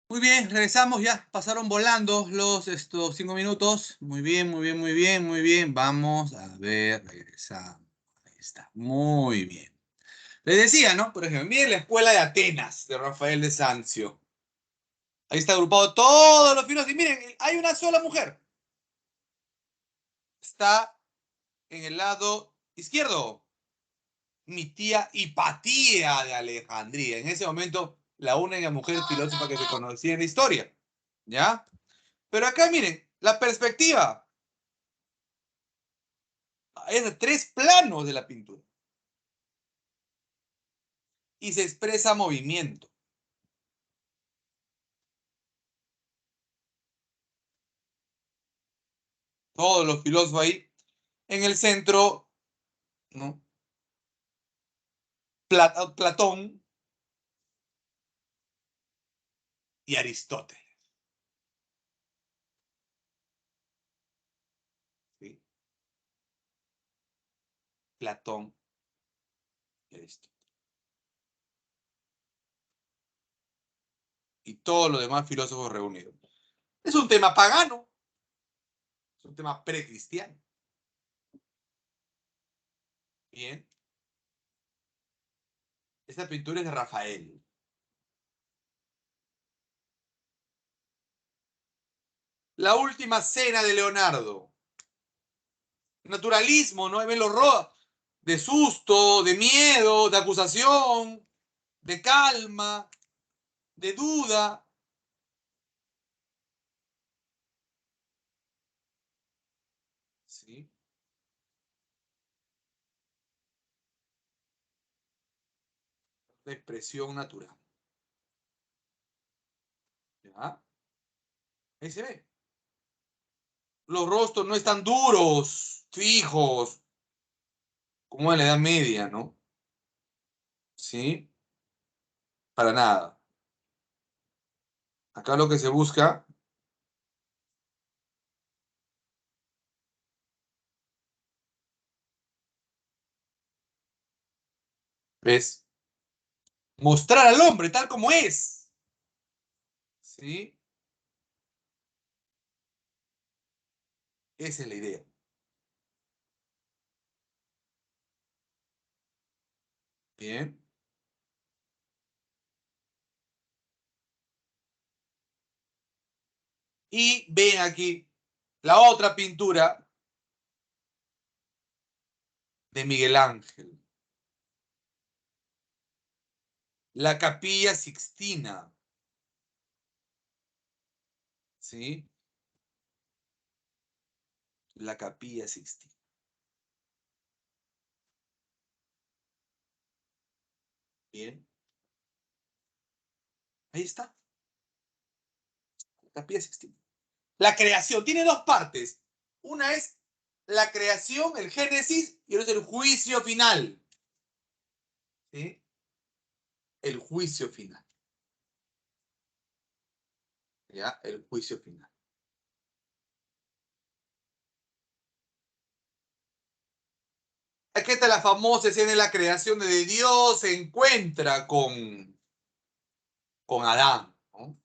Muy bien, regresamos ya. Pasaron volando los estos 5 minutos. Muy bien, muy bien, muy bien, muy bien. Vamos a ver, regresamos. Ahí está. Muy bien. Les decía, ¿no? Por ejemplo, miren la escuela de Atenas de Rafael de Sanzio. Ahí está agrupado todos los filósofos. Y miren, hay una sola mujer. Está en el lado izquierdo. Mi tía Hipatía de Alejandría. En ese momento, la única mujer filósofa que se conocía en la historia. ¿Ya? Pero acá miren, la perspectiva es de 3 planos de la pintura y se expresa movimiento. Todos los filósofos ahí. En el centro, ¿no? Platón y Aristóteles. ¿Sí? Platón y Aristóteles. Y todos los demás filósofos reunidos. Es un tema pagano, es un tema precristiano. Bien. Esta pintura es de Rafael. La última cena de Leonardo. Naturalismo, ¿no? Ahí ven los de susto, de miedo, de acusación, de calma, de duda. ¿Sí? De expresión natural. ¿Ya? Ahí se ve. Los rostros no están duros, fijos, como en la Edad Media, ¿no? ¿Sí? Para nada. Acá lo que se busca es mostrar al hombre tal como es. ¿Sí? Esa es la idea. Bien. Y ven aquí la otra pintura de Miguel Ángel. La Capilla Sixtina. ¿Sí? La Capilla Sixtina. Bien. Ahí está. La Capilla Sixtina. La creación tiene dos partes. Una es la creación, el génesis, y otro es el juicio final. ¿Sí? El juicio final. ¿Ya? El juicio final. Aquí está la famosa escena de la creación de Dios se encuentra con Adán. ¿No?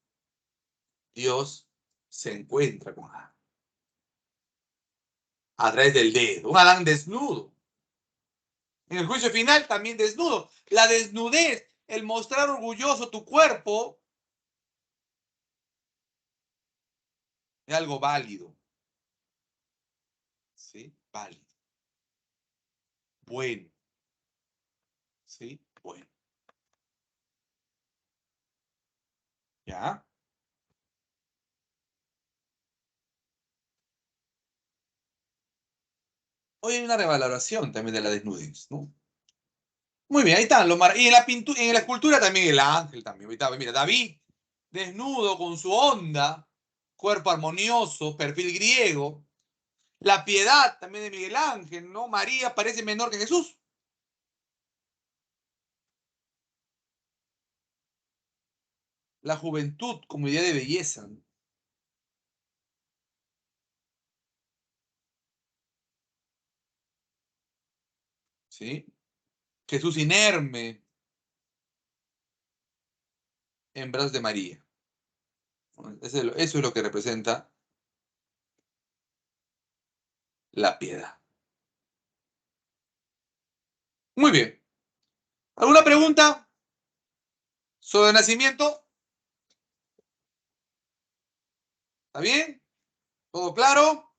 Dios se encuentra con Adán a través del dedo. Un Adán desnudo. En el juicio final también desnudo. La desnudez, el mostrar orgulloso tu cuerpo, es algo válido. ¿Sí? Válido. Bueno. ¿Sí? Bueno. ¿Ya? Hoy hay una revaloración también de la desnudez, ¿no? Muy bien, ahí están los y en la pintura, en la escultura también el ángel también. Mira, David, desnudo con su onda, cuerpo armonioso, perfil griego. La piedad también de Miguel Ángel, ¿no? María parece menor que Jesús. La juventud como idea de belleza, ¿no? ¿Sí? Jesús inerme en brazos de María. Eso es lo que representa la piedad. Muy bien. ¿Alguna pregunta sobre el nacimiento? ¿Está bien? ¿Todo claro?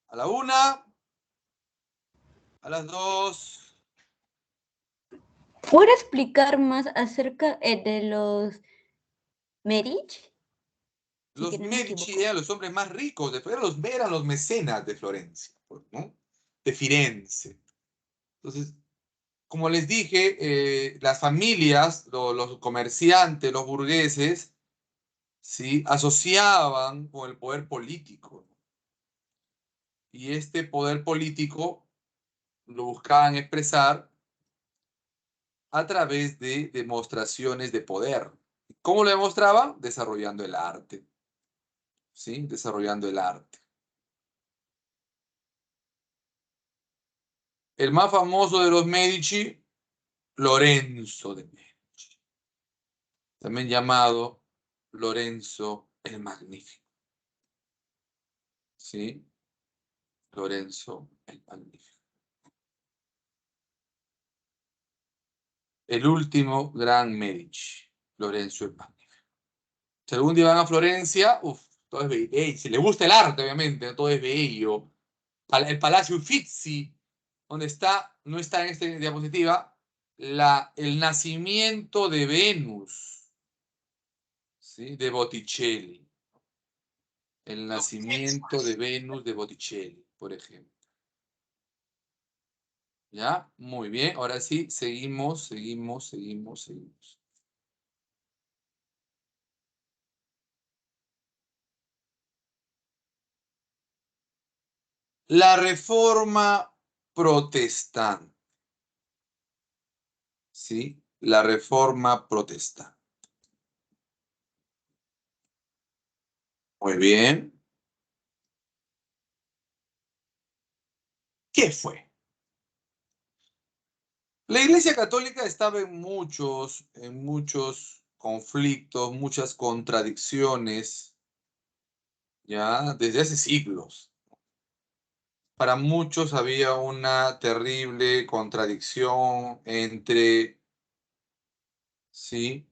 A la una, a las dos. ¿Puede explicar más acerca de los Medici? Sí, Los que no me Medici equivoco. eran los hombres más ricos, eran los mecenas de Florencia, pues, ¿no? De Firenze. Entonces, como les dije, las familias, los comerciantes, los burgueses, ¿sí? Asociaban con el poder político. Y este poder político lo buscaban expresar a través de demostraciones de poder. ¿Cómo lo demostraban? Desarrollando el arte, ¿sí? Desarrollando el arte. El más famoso de los Medici, Lorenzo de Medici, también llamado Lorenzo el Magnífico, ¿sí? Lorenzo el Magnífico. El último gran Medici, Lorenzo el Magnífico. Si algún día van a Florencia, todo es bello. Si les gusta el arte, obviamente, todo es bello. El Palacio Uffizi, donde está, no está en esta diapositiva, el nacimiento de Venus, ¿sí? De Botticelli. El nacimiento de Venus de Botticelli, por ejemplo. ¿Ya? Muy bien. Ahora sí, seguimos. La reforma protestante, ¿sí? La reforma protestante. Muy bien. ¿Qué fue? La Iglesia Católica estaba en muchos conflictos, muchas contradicciones, ya desde hace siglos. Para muchos había una terrible contradicción entre, sí,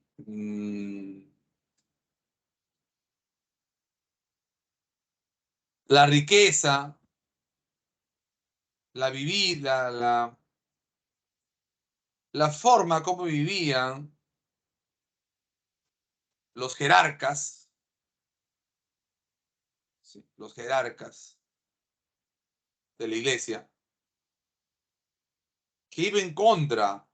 la riqueza, la vivir, la forma como vivían los jerarcas, sí, los jerarcas de la Iglesia, que iba en contra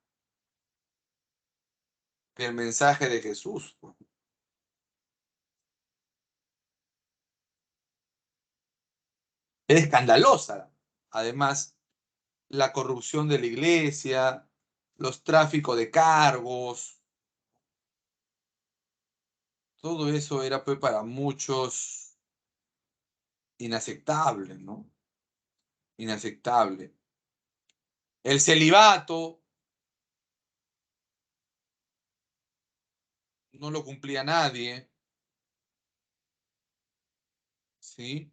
del mensaje de Jesús, pues. Era escandalosa, además, la corrupción de la iglesia, los tráficos de cargos, todo eso era pues para muchos inaceptable, ¿no? Inaceptable. El celibato no lo cumplía nadie, ¿sí?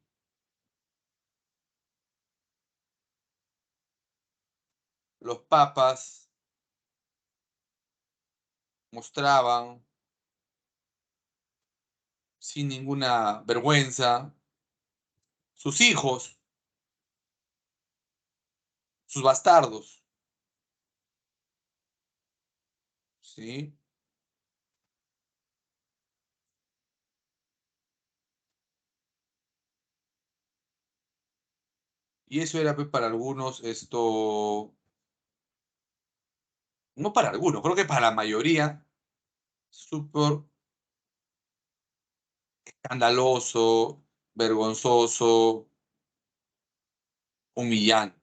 Los papas mostraban sin ninguna vergüenza sus hijos, sus bastardos, ¿sí? Y eso era pues para algunos esto, no para algunos, creo que para la mayoría, súper escandaloso, vergonzoso, humillante,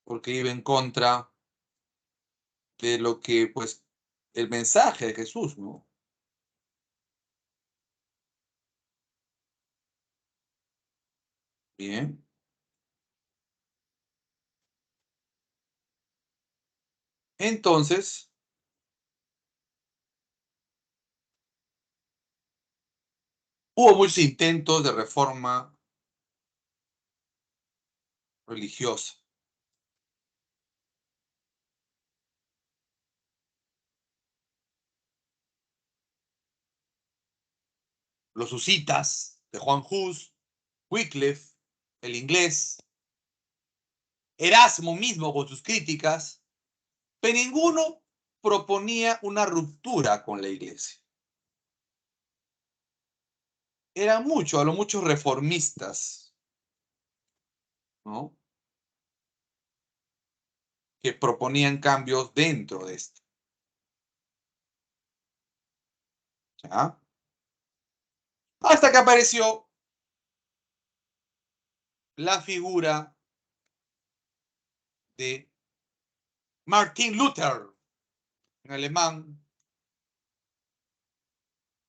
porque iba en contra de lo que, pues, el mensaje de Jesús, ¿no? Bien. Entonces, Hubo muchos intentos de reforma religiosa. Los husitas de Juan Hus, Wycliffe, el inglés, Erasmo mismo con sus críticas, pero ninguno proponía una ruptura con la iglesia. Eran muchos, a lo muchos reformistas, ¿no? Que proponían cambios dentro de esto. ¿Ya? Hasta que apareció la figura de Martin Luther, en alemán,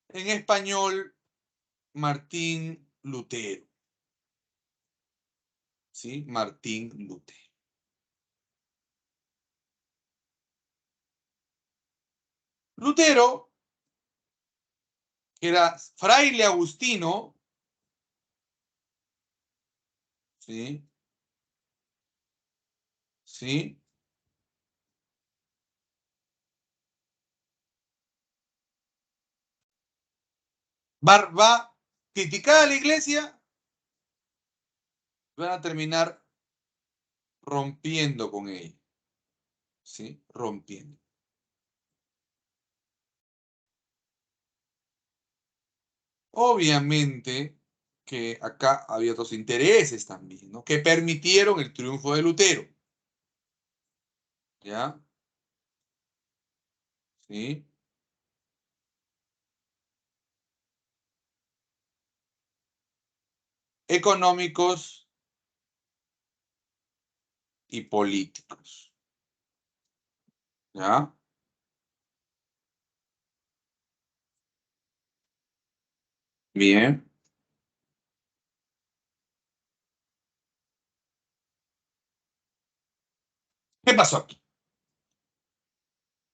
en español, Martín Lutero. ¿Sí? Martín Lutero. Lutero, que era fraile agustino, ¿sí? ¿Sí? Va a criticar a la iglesia, van a terminar rompiendo con ella, ¿sí? Rompiendo. Obviamente que acá había otros intereses también, ¿no? Que permitieron el triunfo de Lutero, ¿ya? ¿Sí? Económicos y políticos, ¿ya? Bien. ¿Qué pasó aquí?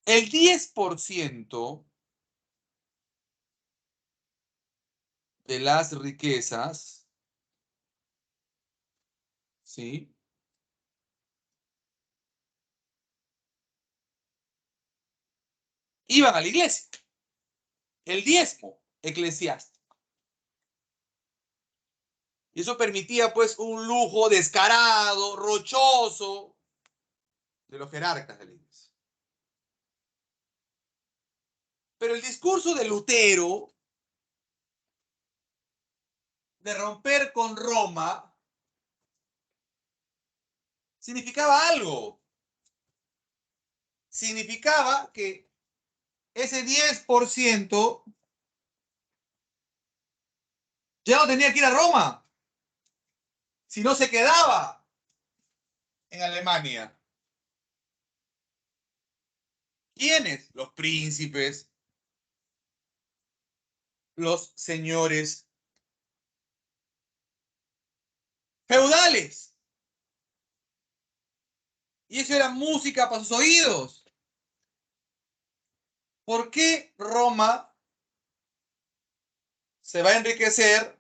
El 10% de las riquezas, ¿sí? Iban a la iglesia. El diezmo eclesiástico. Y eso permitía, pues, un lujo descarado, rochoso de los jerarcas de la iglesia. Pero el discurso de Lutero de romper con Roma significaba algo. Significaba que ese 10% ya no tenía que ir a Roma, sino se quedaba en Alemania. ¿Quiénes? Los príncipes, los señores feudales. Y eso era música para sus oídos. ¿Por qué Roma se va a enriquecer?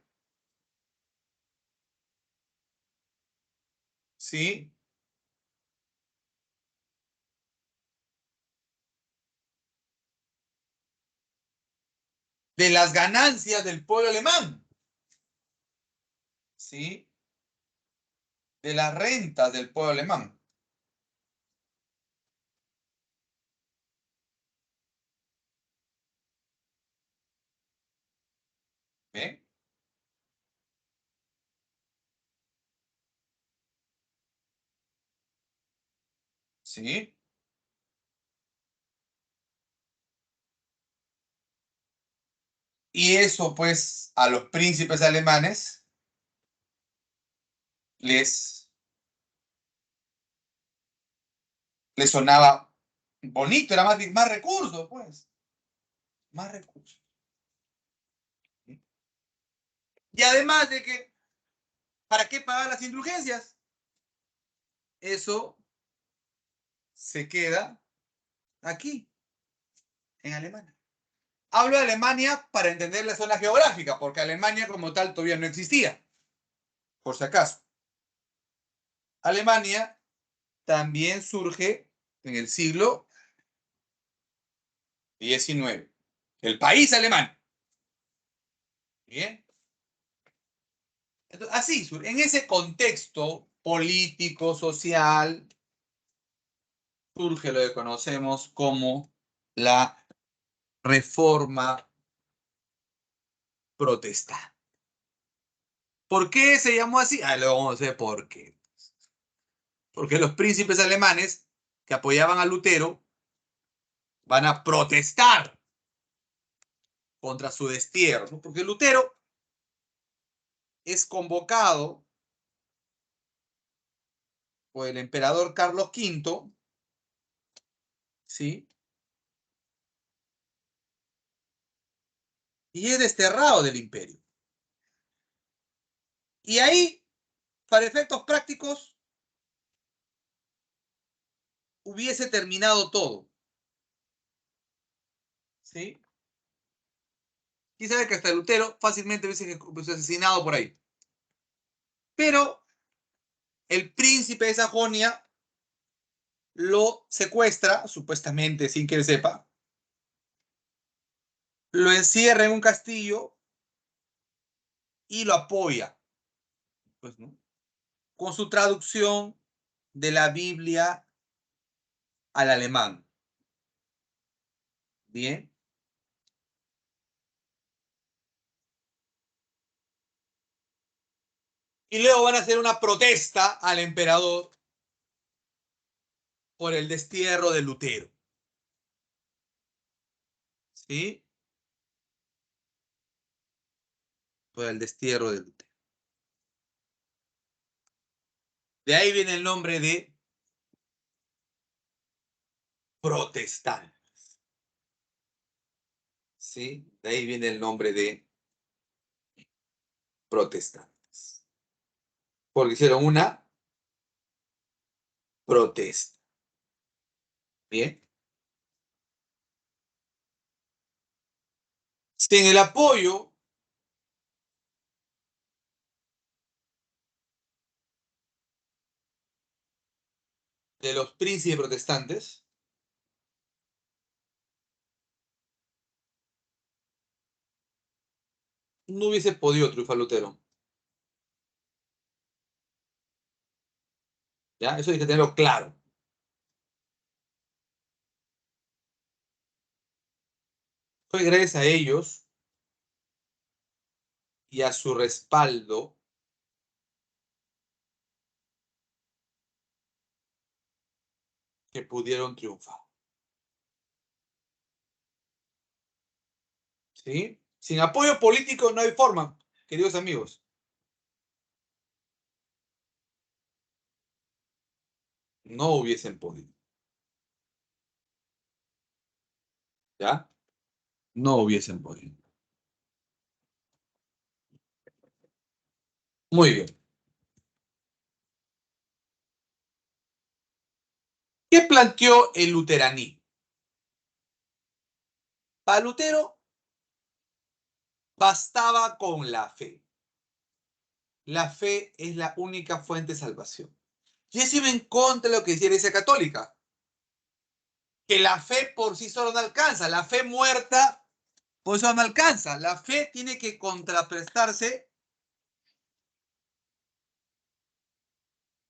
¿Sí? De las ganancias del pueblo alemán. ¿Sí? De las rentas del pueblo alemán. ¿Ve? ¿Sí? Y eso, pues, a los príncipes alemanes les, les sonaba bonito, era más recursos, pues. Más recursos. Y además de que, ¿para qué pagar las indulgencias? Eso se queda aquí, en Alemania. Hablo de Alemania para entender la zona geográfica, porque Alemania como tal todavía no existía, por si acaso. Alemania también surge en el siglo XIX. El país alemán. Bien. Entonces, así, en ese contexto político, social, surge lo que conocemos como la Reforma Protestante. ¿Por qué se llamó así? Luego vamos a ver por qué. Porque los príncipes alemanes que apoyaban a Lutero van a protestar contra su destierro, ¿no? Porque Lutero es convocado por el emperador Carlos V, ¿sí? Y es desterrado del imperio. Y ahí, para efectos prácticos, hubiese terminado todo, ¿sí? Y sabe que hasta Lutero fácilmente hubiese asesinado por ahí. Pero el príncipe de Sajonia lo secuestra, supuestamente sin que él sepa, lo encierra en un castillo y lo apoya, pues, ¿no? Con su traducción de la Biblia al alemán. Bien. Y luego van a hacer una protesta al emperador por el destierro de Lutero. ¿Sí? Por el destierro de Lutero. De ahí viene el nombre de protestantes. ¿Sí? De ahí viene el nombre de protestantes. Porque hicieron una protesta. Bien. Sin el apoyo de los príncipes protestantes, no hubiese podido triunfar Lutero. ¿Ya? Eso hay que tenerlo claro. Fue gracias a ellos y a su respaldo que pudieron triunfar. ¿Sí? Sin apoyo político no hay forma, queridos amigos. No hubiesen podido. ¿Ya? No hubiesen podido. Muy bien. ¿Qué planteó el luteranismo? Para Lutero bastaba con la fe. La fe es la única fuente de salvación. Y eso iba en contra de lo que decía la Iglesia Católica. Que la fe por sí sola no alcanza. La fe muerta por eso no alcanza. La fe tiene que contraprestarse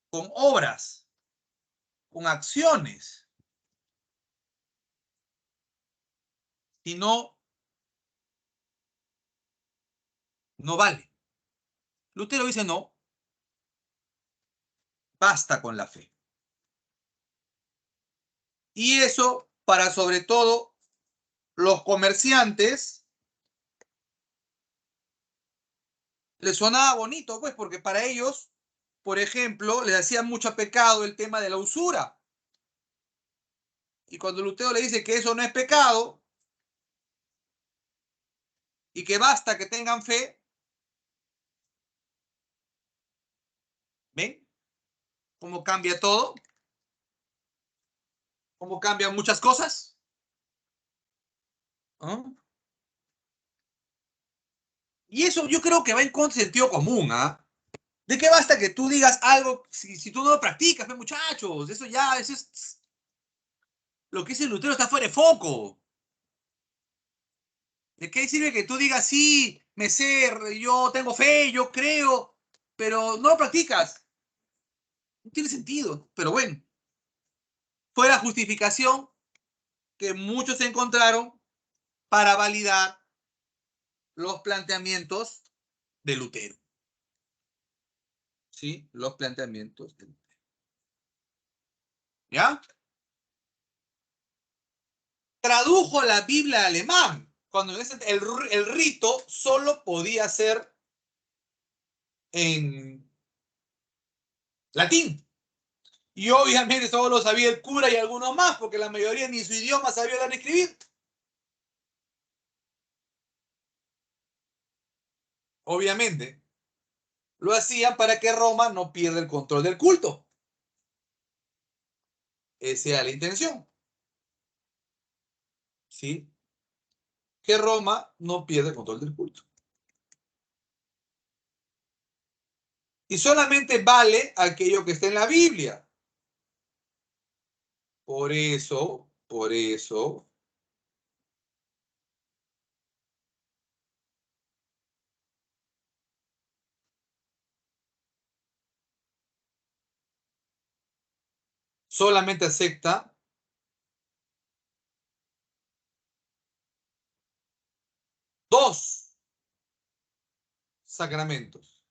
con obras, con acciones. Si no, no vale. Lutero dice no, basta con la fe. Y eso para sobre todo los comerciantes les sonaba bonito, pues, porque para ellos, por ejemplo, les hacía mucho pecado el tema de la usura. Y cuando Lutero le dice que eso no es pecado y que basta que tengan fe, ¿ven cómo cambia todo? ¿Cómo cambian muchas cosas? ¿Ah? Y eso yo creo que va en contra del sentido común, ¿ah? ¿De qué basta que tú digas algo si tú no lo practicas, pues, muchachos? Eso es. Lo que dice Lutero está fuera de foco. ¿De qué sirve que tú digas, sí, me sé, yo tengo fe, yo creo, pero no lo practicas? No tiene sentido. Pero bueno, fue la justificación que muchos encontraron para validar los planteamientos de Lutero. ¿Sí? Los planteamientos de Lutero. ¿Ya? Tradujo la Biblia al alemán, cuando el rito solo podía ser en latín. Y obviamente solo lo sabía el cura y algunos más, porque la mayoría ni su idioma sabía leer ni escribir. Obviamente, lo hacían para que Roma no pierda el control del culto. Esa era la intención. ¿Sí? Que Roma no pierda el control del culto. Y solamente vale aquello que está en la Biblia. Por eso, solamente acepta dos sacramentos.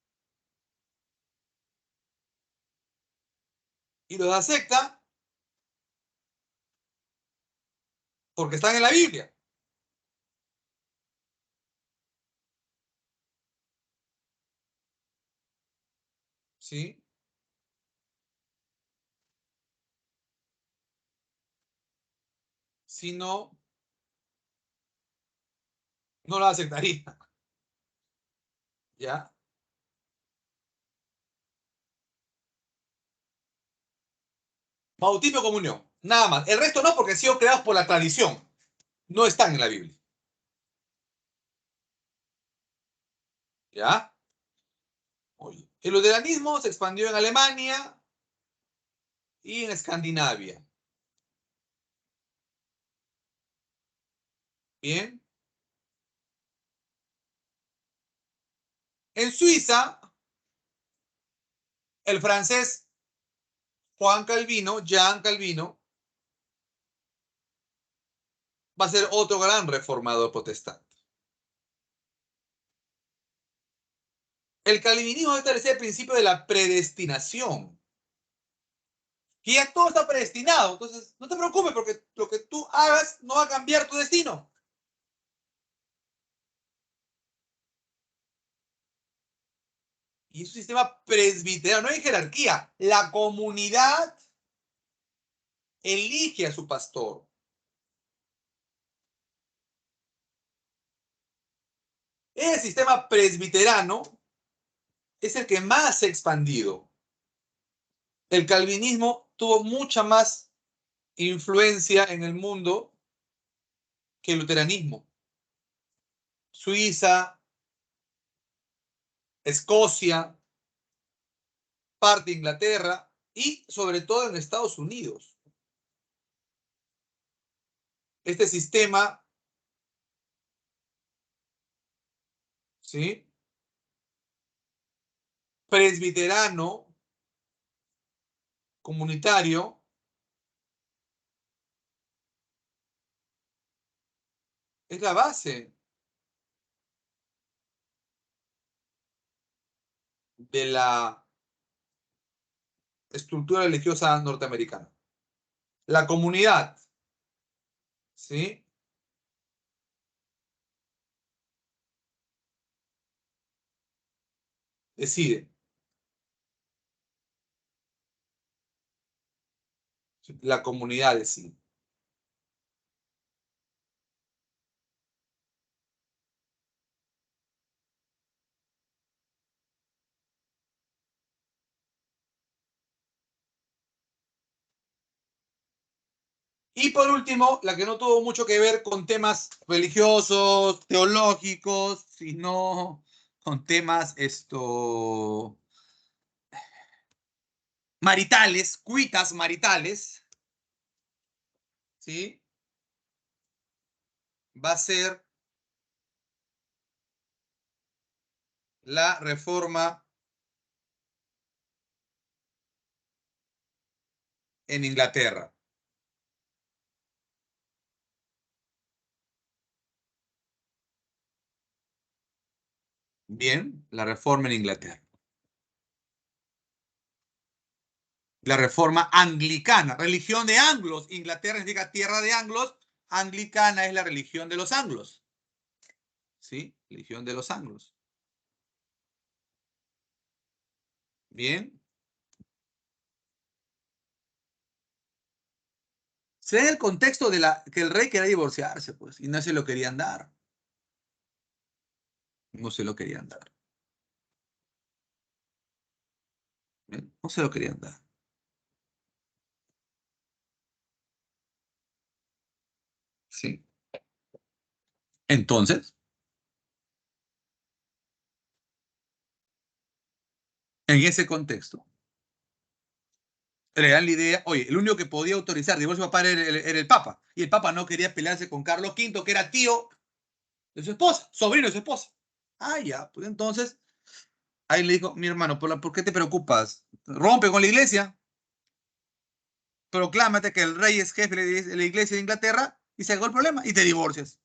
Y los acepta porque están en la Biblia. ¿Sí? Si no, no lo aceptaría. ¿Ya? Bautismo y comunión. Nada más. El resto no, porque han sido creados por la tradición. No están en la Biblia. ¿Ya? Oye, el luteranismo se expandió en Alemania y en Escandinavia. Bien. En Suiza, el francés Jean Calvino, va a ser otro gran reformador protestante. El calvinismo va a establecer el principio de la predestinación. Que ya todo está predestinado. Entonces, no te preocupes porque lo que tú hagas no va a cambiar tu destino. Y es un sistema presbiteriano, no hay jerarquía. La comunidad elige a su pastor. El sistema presbiterano es el que más se ha expandido. El calvinismo tuvo mucha más influencia en el mundo que el luteranismo. Suiza, Escocia, parte de Inglaterra y sobre todo en Estados Unidos. Este sistema, ¿sí? Presbiterano, comunitario, es la base de la estructura religiosa norteamericana. La comunidad, ¿sí? Decide. La comunidad decide. Y por último, la que no tuvo mucho que ver con temas religiosos, teológicos, sino son temas maritales, cuitas maritales, ¿sí? Va a ser la reforma en Inglaterra. Bien, la reforma en Inglaterra. La reforma anglicana, religión de anglos. Inglaterra significa tierra de anglos. Anglicana es la religión de los anglos. ¿Sí? Religión de los anglos. Bien. Se da el contexto de que el rey quería divorciarse, pues, y no se lo querían dar. No se lo querían dar. Bien, no se lo querían dar. Sí. Entonces, en ese contexto, le dan la idea, oye, el único que podía autorizar divorcio papá era el Papa, y el Papa no quería pelearse con Carlos V, que era tío de su esposa, sobrino de su esposa. Ah, ya, pues entonces, ahí le dijo, mi hermano, ¿por qué te preocupas? Rompe con la iglesia, proclámate que el rey es jefe de la iglesia de Inglaterra y se acabó el problema y te divorcias.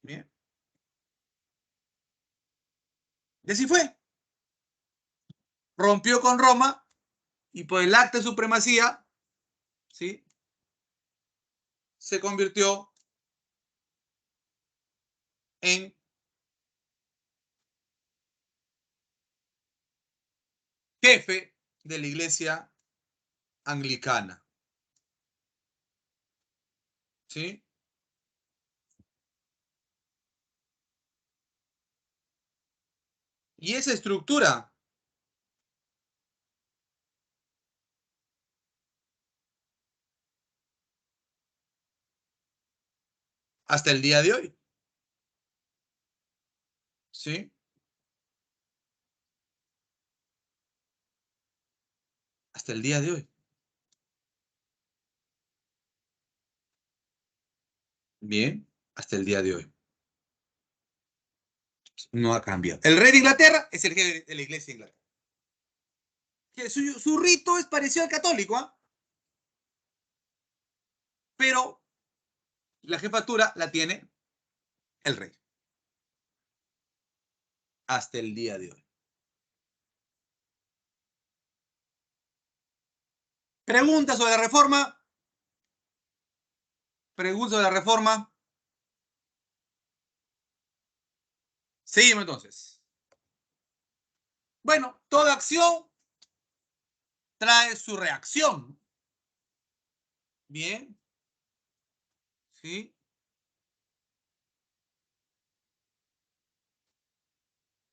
Bien. Y así fue. Rompió con Roma y por el acta de supremacía, ¿sí? Se convirtió en jefe de la iglesia anglicana, ¿sí? Y esa estructura, hasta el día de hoy, ¿sí? Hasta el día de hoy. Bien, hasta el día de hoy. No ha cambiado. El rey de Inglaterra es el jefe de la iglesia de Inglaterra. Que su rito es parecido al católico, ¿ah? Pero la jefatura la tiene el rey. Hasta el día de hoy. Pregunta sobre la reforma. Pregunta sobre la reforma. Seguimos entonces. Bueno, toda acción trae su reacción. Bien. ¿Sí?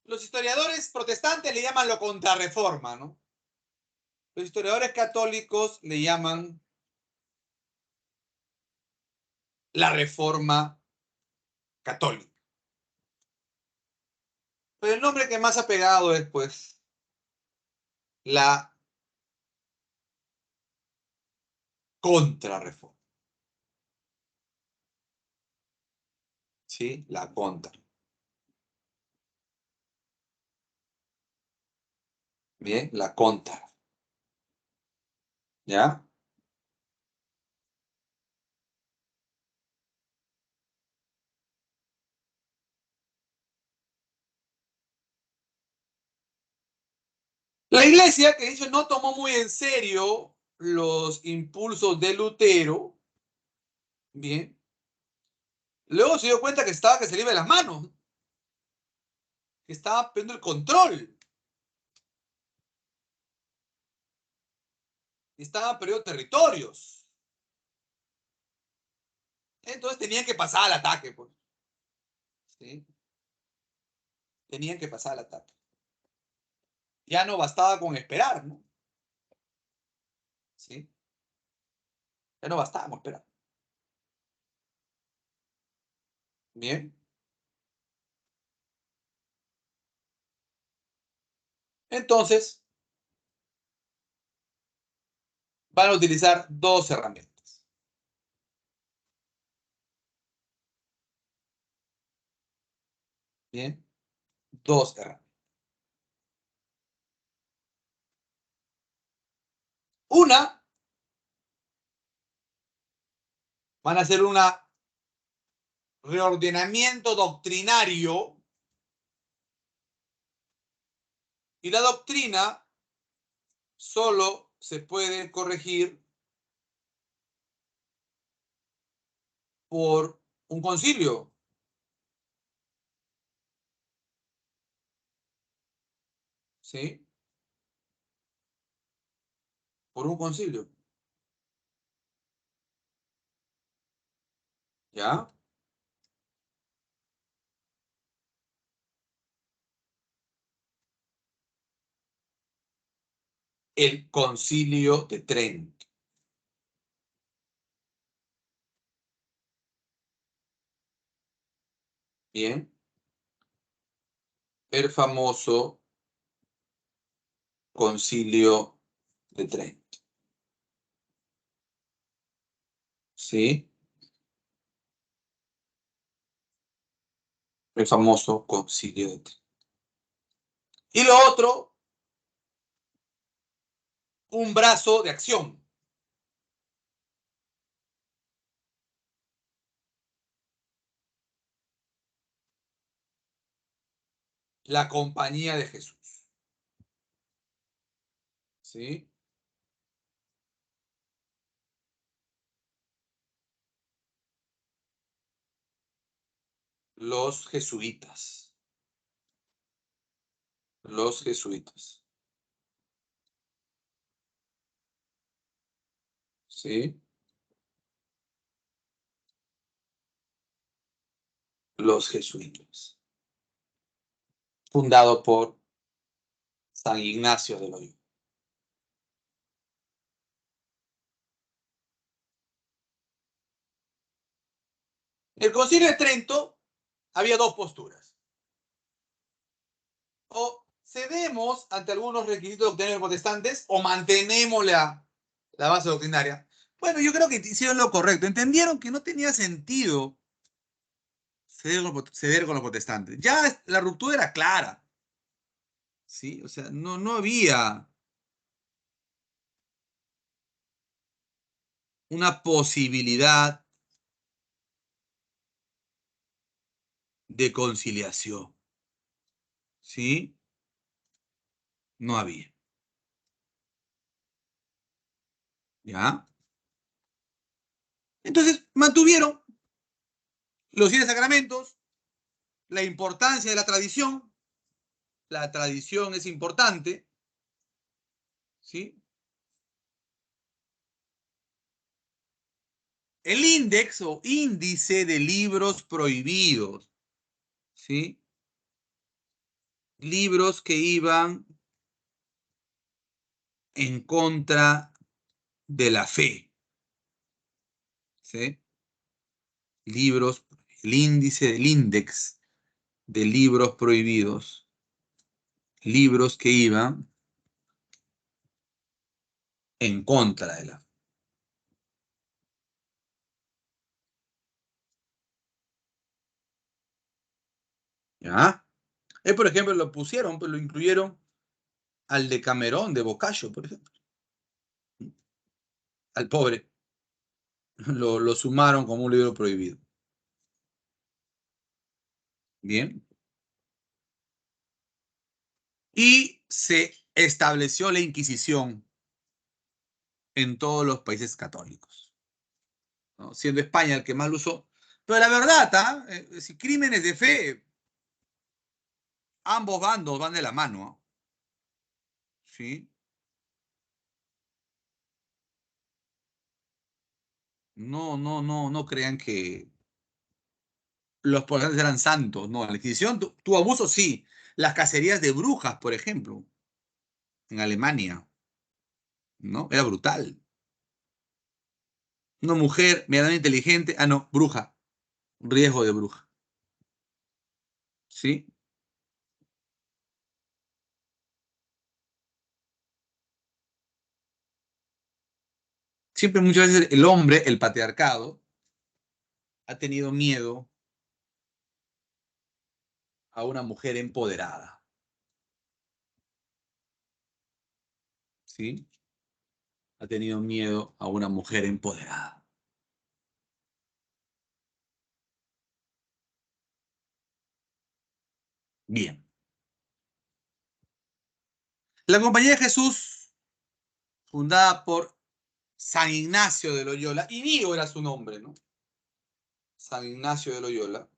Los historiadores protestantes le llaman lo contrarreforma, ¿no? Los historiadores católicos le llaman la reforma católica. Pero el nombre que más ha pegado es, pues, la contrarreforma. ¿Sí? La contra. Bien, la contra. ¿Ya? La iglesia, que dicho no tomó muy en serio los impulsos de Lutero, bien, luego se dio cuenta que se le iba de las manos, que estaba perdiendo el control, estaba perdiendo territorios. Entonces tenían que pasar al ataque, pues. ¿Sí? Tenían que pasar al ataque. Ya no bastaba con esperar, ¿no? ¿Sí? Ya no bastaba con esperar. Bien. Entonces, van a utilizar dos herramientas. Bien, dos herramientas. Una, van a hacer un reordenamiento doctrinario, y la doctrina solo se puede corregir por un concilio. ¿Sí? Por un concilio. ¿Ya? El concilio de Trento. Bien. El famoso concilio de Trento. ¿Sí? El famoso concilio de Trento. Y lo otro, un brazo de acción. La Compañía de Jesús. ¿Sí? Los jesuitas. Los jesuitas. ¿Sí? Los jesuitas. Fundado por San Ignacio de Loyola. El concilio de Trento había dos posturas. O cedemos ante algunos requisitos doctrinarios protestantes o mantenemos la base doctrinaria. Bueno, yo creo que hicieron lo correcto. Entendieron que no tenía sentido ceder con los protestantes. Ya la ruptura era clara. ¿Sí? O sea, no había una posibilidad de conciliación. ¿Sí? No había. ¿Ya? Entonces, mantuvieron los 7 sacramentos, la importancia de la tradición. La tradición es importante. ¿Sí? El índice o índice de libros prohibidos. ¿Sí? Libros que iban en contra de la fe. ¿Sí? Libros, el índice del índice de libros prohibidos. Libros que iban en contra de la fe. ¿Ya? Por ejemplo, lo pusieron, pues lo incluyeron al Decamerón de Boccaccio, por ejemplo. Al pobre. Lo sumaron como un libro prohibido. Bien. Y se estableció la Inquisición en todos los países católicos, ¿no? Siendo España el que más lo usó. Pero la verdad, si crímenes de fe, ambos bandos van de la mano, ¿no? ¿Sí? No crean que los protestantes eran santos, no. La Inquisición tuvo abuso, sí. Las cacerías de brujas, por ejemplo, en Alemania, ¿no? Era brutal. Una mujer medianamente inteligente, no, bruja, riesgo de bruja, ¿sí? Siempre muchas veces el hombre, el patriarcado, ha tenido miedo a una mujer empoderada, ¿sí? Ha tenido miedo a una mujer empoderada. Bien. La Compañía de Jesús, fundada por San Ignacio de Loyola, Iñigo era su nombre, ¿no? San Ignacio de Loyola.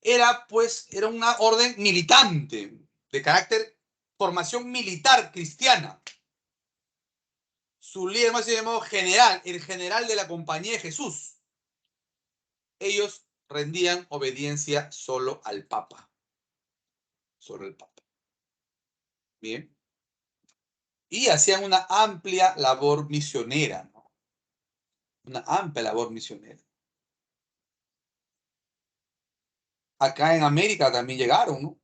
Era una orden militante, de carácter, formación militar cristiana. Su líder más se llamó general, el general de la Compañía de Jesús. Ellos rendían obediencia solo al Papa. Solo al Papa. Bien. Y hacían una amplia labor misionera, ¿no? Una amplia labor misionera. Acá en América también llegaron, ¿no?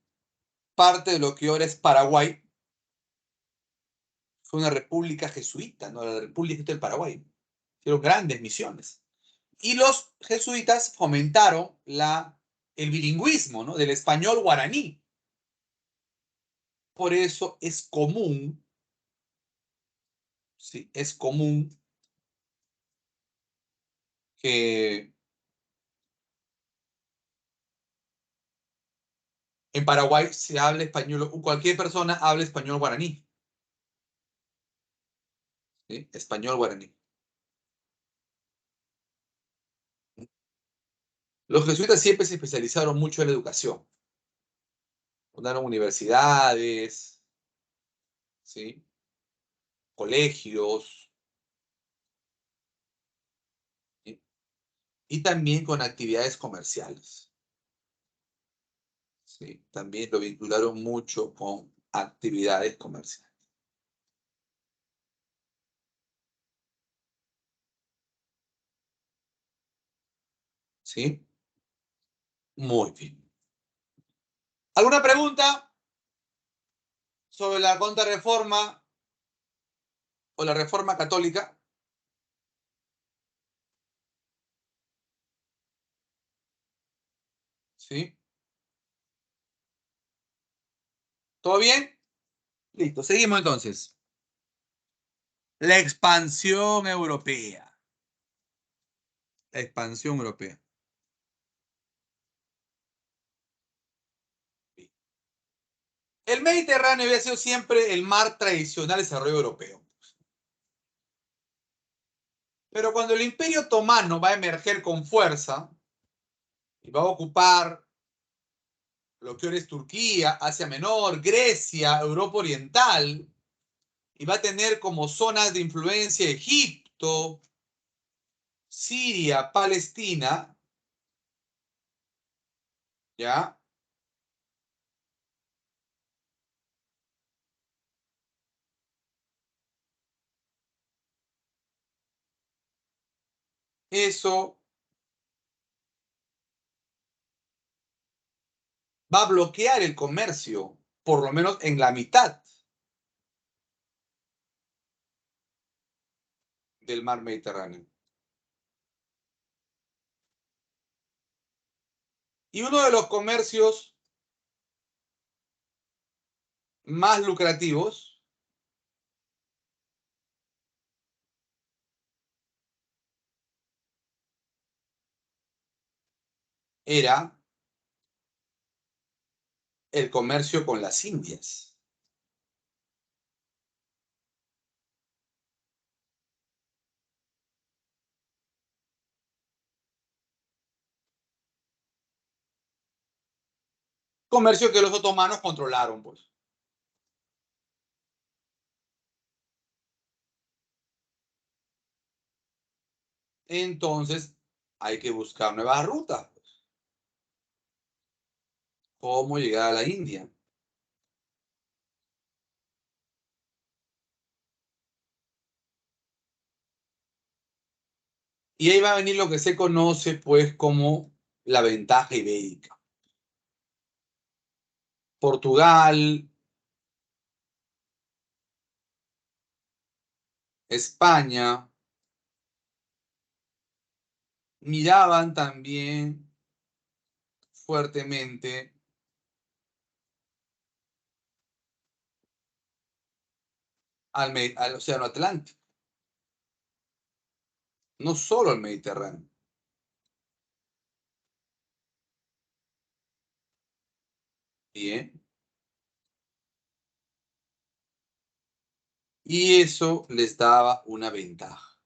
Parte de lo que ahora es Paraguay fue una república jesuita, ¿no? La República del Paraguay. Hicieron grandes misiones. Y los jesuitas fomentaron el bilingüismo, ¿no? Del español guaraní. Por eso es común, ¿sí? Es común que en Paraguay se hable español, cualquier persona hable español guaraní. ¿Sí? Español guaraní. Los jesuitas siempre se especializaron mucho en la educación. Fundaron universidades, ¿sí? Colegios, ¿sí? Y también con actividades comerciales. ¿Sí? También lo vincularon mucho con actividades comerciales. ¿Sí? Muy bien. ¿Alguna pregunta sobre la contrarreforma o la reforma católica? ¿Sí? ¿Todo bien? Listo, seguimos entonces. La expansión europea. La expansión europea. El Mediterráneo había sido siempre el mar tradicional de desarrollo europeo. Pero cuando el Imperio Otomano va a emerger con fuerza y va a ocupar lo que ahora es Turquía, Asia Menor, Grecia, Europa Oriental, y va a tener como zonas de influencia Egipto, Siria, Palestina, ¿ya? Eso va a bloquear el comercio, por lo menos en la mitad del mar Mediterráneo. Y uno de los comercios más lucrativos era el comercio con las Indias. Comercio que los otomanos controlaron, pues. Entonces, hay que buscar nuevas rutas. ¿Cómo llegar a la India? Y ahí va a venir lo que se conoce, pues, como la ventaja ibérica. Portugal, España, miraban también fuertemente al Océano Atlántico, no solo al Mediterráneo. Bien. Y eso les daba una ventaja,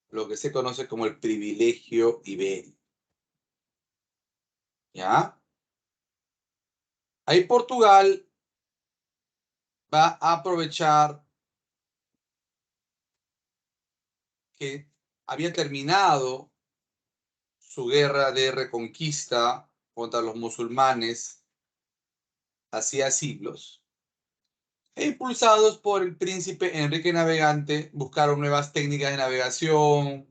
lo que se conoce como el privilegio ibérico. ¿Ya? Ahí Portugal va a aprovechar que había terminado su guerra de reconquista contra los musulmanes hacía siglos, e impulsados por el príncipe Enrique Navegante, buscaron nuevas técnicas de navegación,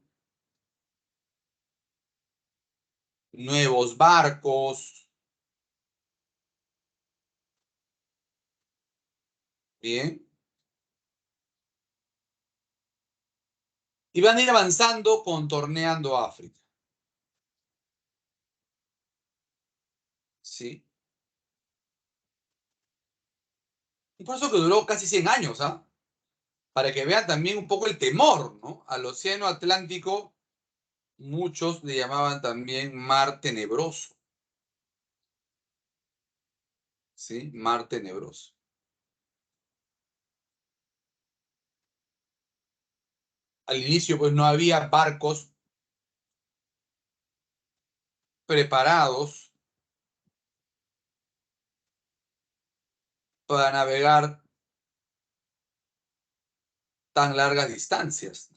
nuevos barcos, ¿bien? Y van a ir avanzando, contorneando África, ¿sí? Un proceso que duró casi 100 años, ¿ah? Para que vean también un poco el temor, ¿no? Al Océano Atlántico, muchos le llamaban también mar tenebroso, ¿sí? Mar tenebroso. Al inicio, pues no había barcos preparados para navegar tan largas distancias.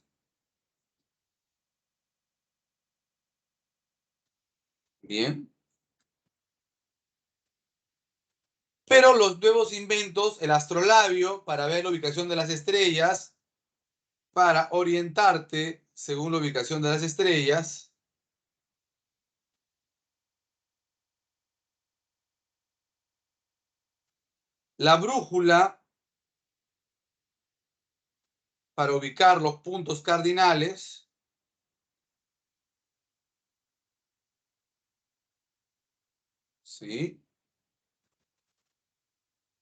Bien. Pero los nuevos inventos, el astrolabio, para ver la ubicación de las estrellas, para orientarte según la ubicación de las estrellas, la brújula, para ubicar los puntos cardinales, ¿sí?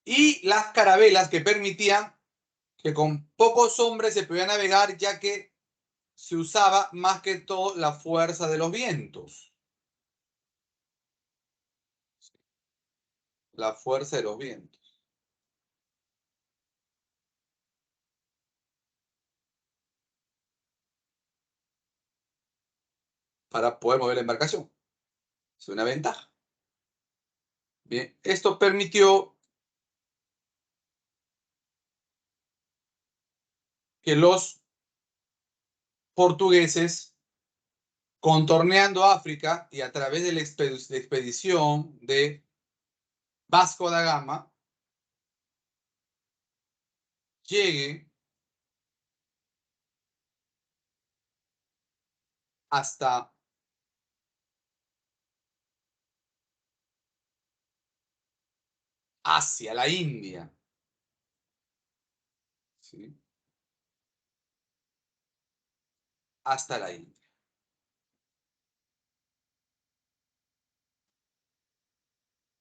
Y las carabelas que permitían que con pocos hombres se podía navegar, ya que se usaba más que todo la fuerza de los vientos. La fuerza de los vientos. Para poder mover la embarcación. Es una ventaja. Bien, esto permitió que los portugueses, contorneando África y a través de la expedición de Vasco da Gama, lleguen hasta Asia, la India. ¿Sí? Hasta la India.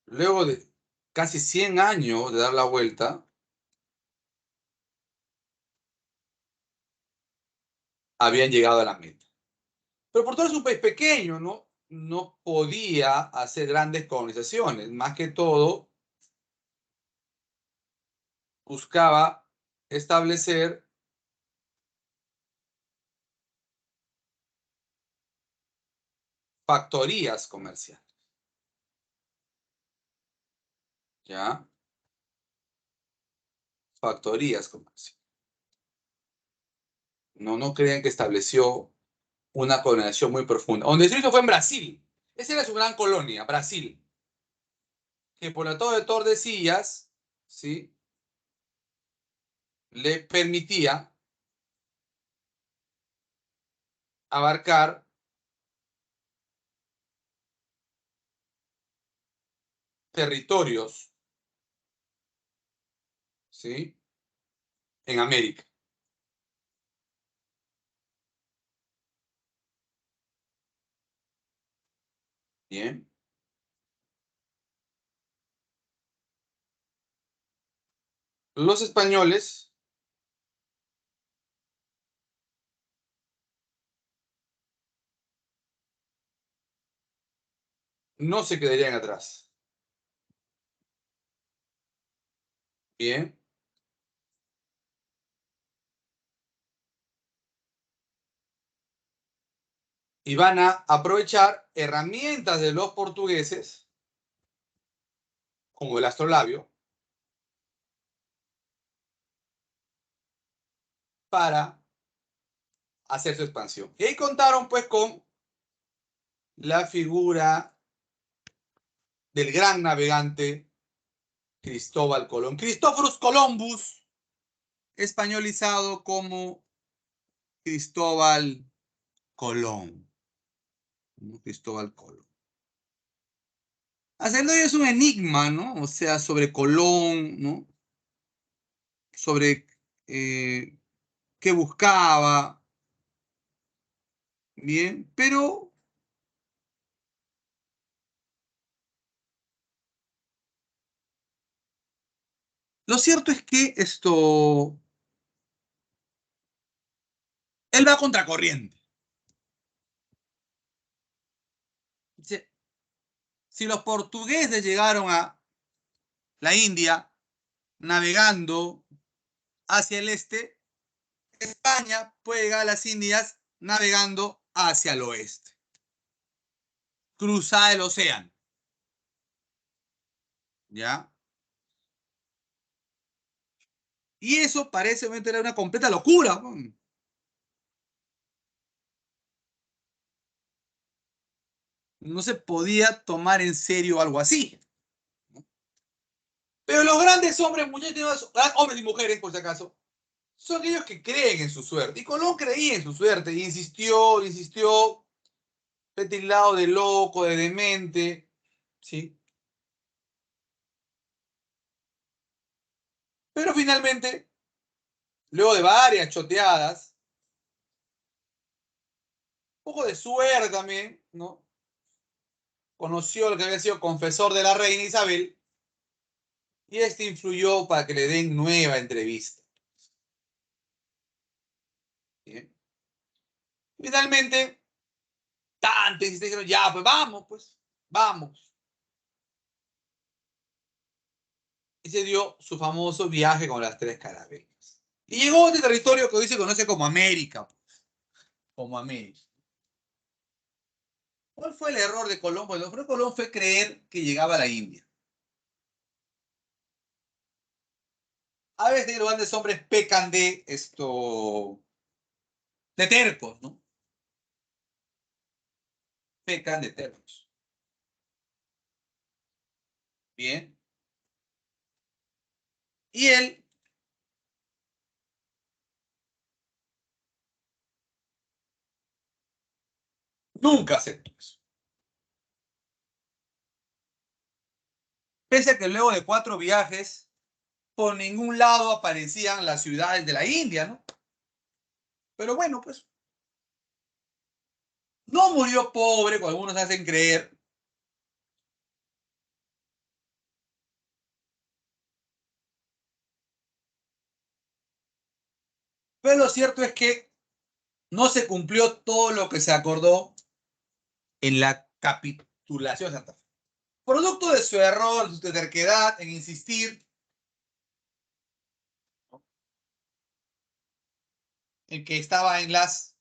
Luego de casi 100 años de dar la vuelta, habían llegado a la meta. Pero Portugal es un país pequeño, ¿no? No podía hacer grandes colonizaciones. Más que todo, buscaba establecer factorías comerciales. ¿Ya? Factorías comerciales. No, no crean que estableció una colonización muy profunda. Donde se hizo fue en Brasil. Esa era su gran colonia, Brasil. Que por la Torre de Tordesillas, ¿sí? Le permitía abarcar territorios, ¿sí? En América. Bien. Los españoles no se quedarían atrás. Bien. Y van a aprovechar herramientas de los portugueses, como el astrolabio, para hacer su expansión. Y ahí contaron pues con la figura del gran navegante Cristóbal Colón. Cristóforos Columbus, españolizado como Cristóbal Colón. Cristóbal Colón. Hasta el hoy es un enigma, ¿no? O sea, sobre Colón, ¿no? Sobre qué buscaba. Bien, pero lo cierto es que él va a contracorriente. Dice, si los portugueses llegaron a la India navegando hacia el este, España puede llegar a las Indias navegando hacia el oeste. Cruzar el océano. ¿Ya? Y eso parece tener una completa locura. No se podía tomar en serio algo así. Pero los grandes hombres, muchachos, hombres y mujeres, por si acaso, son aquellos que creen en su suerte. Y Colón creía en su suerte y insistió, fue tildado de loco, de demente, ¿sí? Pero finalmente, luego de varias choteadas, un poco de suerte también, ¿no? Conoció al que había sido confesor de la reina Isabel y este influyó para que le den nueva entrevista. ¿Bien? Finalmente, tanto insistieron, ya, pues, vamos. Y se dio su famoso viaje con las tres carabelas. Y llegó a este territorio que hoy se conoce como América, pues, como América. ¿Cuál fue el error de Colón? Pues el error de Colón fue creer que llegaba a la India. A veces los grandes hombres pecan de tercos, ¿no? Pecan de tercos. Bien. Y él nunca aceptó eso. Pese a que luego de 4 viajes, por ningún lado aparecían las ciudades de la India, ¿no? Pero bueno, pues no murió pobre, como algunos hacen creer. Pero lo cierto es que no se cumplió todo lo que se acordó en la capitulación de Santa Fe. Producto de su error, de su terquedad en insistir en que estaba en las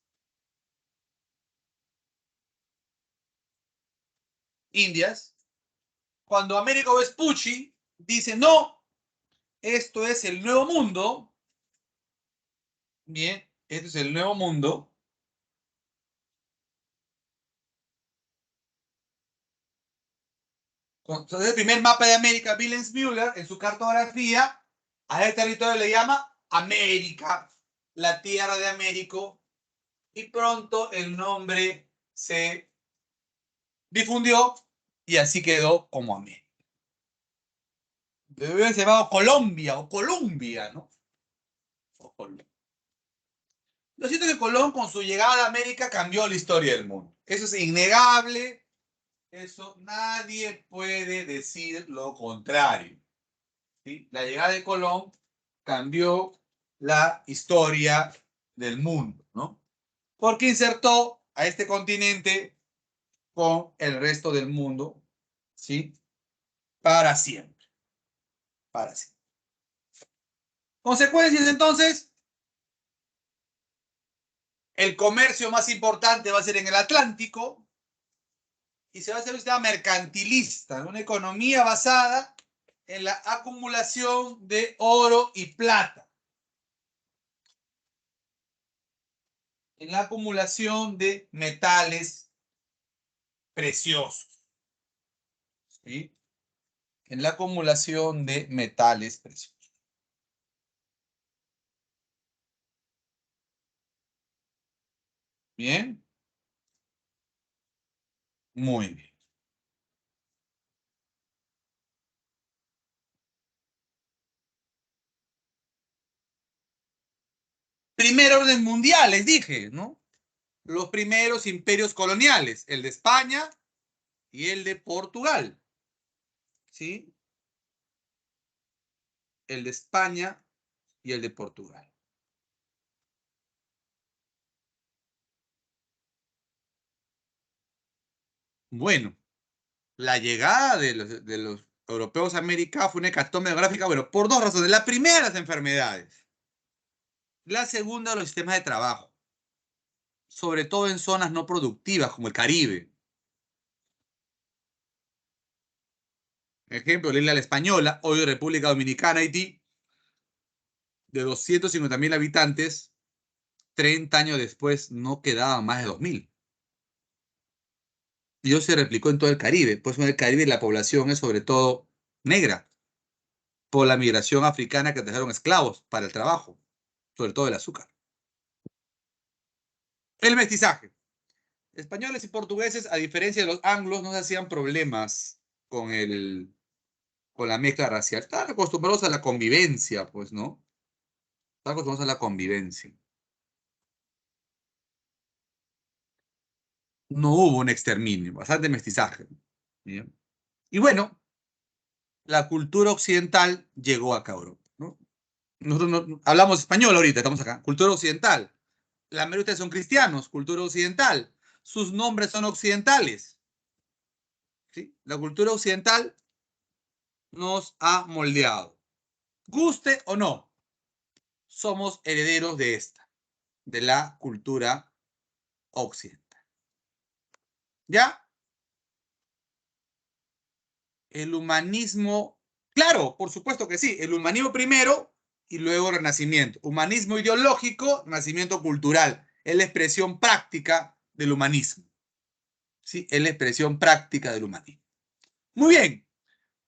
Indias, cuando Américo Vespucci dice, no, esto es el nuevo mundo, bien, esto es el nuevo mundo, entonces el primer mapa de América, Wilhelm Müller, en su cartografía, a este territorio le llama América, la tierra de Américo, y pronto el nombre se difundió y así quedó como América. Debe haber llamado Colombia o Columbia, ¿no? O Colombia. Lo cierto es que Colón con su llegada a América cambió la historia del mundo. Eso es innegable. Eso nadie puede decir lo contrario. ¿Sí? La llegada de Colón cambió la historia del mundo, ¿no? Porque insertó a este continente con el resto del mundo, ¿sí? Para siempre. Para siempre. Consecuencias, entonces, el comercio más importante va a ser en el Atlántico y se va a hacer un sistema mercantilista, una economía basada en la acumulación de oro y plata, en la acumulación de metales preciosos, ¿sí? En la acumulación de metales preciosos. ¿Bien? Muy bien. Primer orden mundial, les dije, ¿no? Los primeros imperios coloniales, el de España y el de Portugal, ¿sí? El de España y el de Portugal. Bueno, la llegada de los europeos a América fue una hecatombe geográfica, bueno, por dos razones. La primera, las enfermedades. La segunda, los sistemas de trabajo, sobre todo en zonas no productivas como el Caribe. Ejemplo, la isla La Española, hoy República Dominicana, Haití, de 250.000 habitantes, 30 años después no quedaban más de 2.000. Y eso se replicó en todo el Caribe. Por eso en el Caribe la población es sobre todo negra, por la migración africana que trajeron esclavos para el trabajo, sobre todo el azúcar. El mestizaje. Españoles y portugueses, a diferencia de los anglos, no se hacían problemas con, con la mezcla racial. Estaban acostumbrados a la convivencia, pues, ¿no? Estaban acostumbrados a la convivencia. No hubo un exterminio, bastante mestizaje. ¿Bien? Y bueno, la cultura occidental llegó acá a Europa, ¿no? Nosotros no, hablamos español ahorita, estamos acá. Cultura occidental. La mayoría de ustedes son cristianos, cultura occidental. Sus nombres son occidentales. ¿Sí? La cultura occidental nos ha moldeado. Guste o no, somos herederos de esta, de la cultura occidental. ¿Ya? El humanismo, claro, por supuesto que sí, el humanismo primero y luego el renacimiento. Humanismo ideológico, renacimiento cultural. Es la expresión práctica del humanismo. ¿Sí? Es la expresión práctica del humanismo. Muy bien,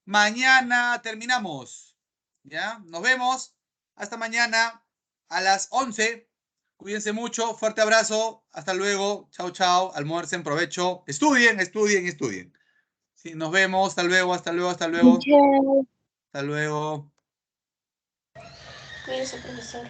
mañana terminamos. ¿Ya? Nos vemos. Hasta mañana a las 11. Cuídense mucho. Fuerte abrazo. Hasta luego. Chao, chao. Almuercen, provecho. Estudien, estudien, estudien. Sí, nos vemos. Hasta luego, hasta luego, hasta luego. Chao. Hasta luego. Cuídese, profesor.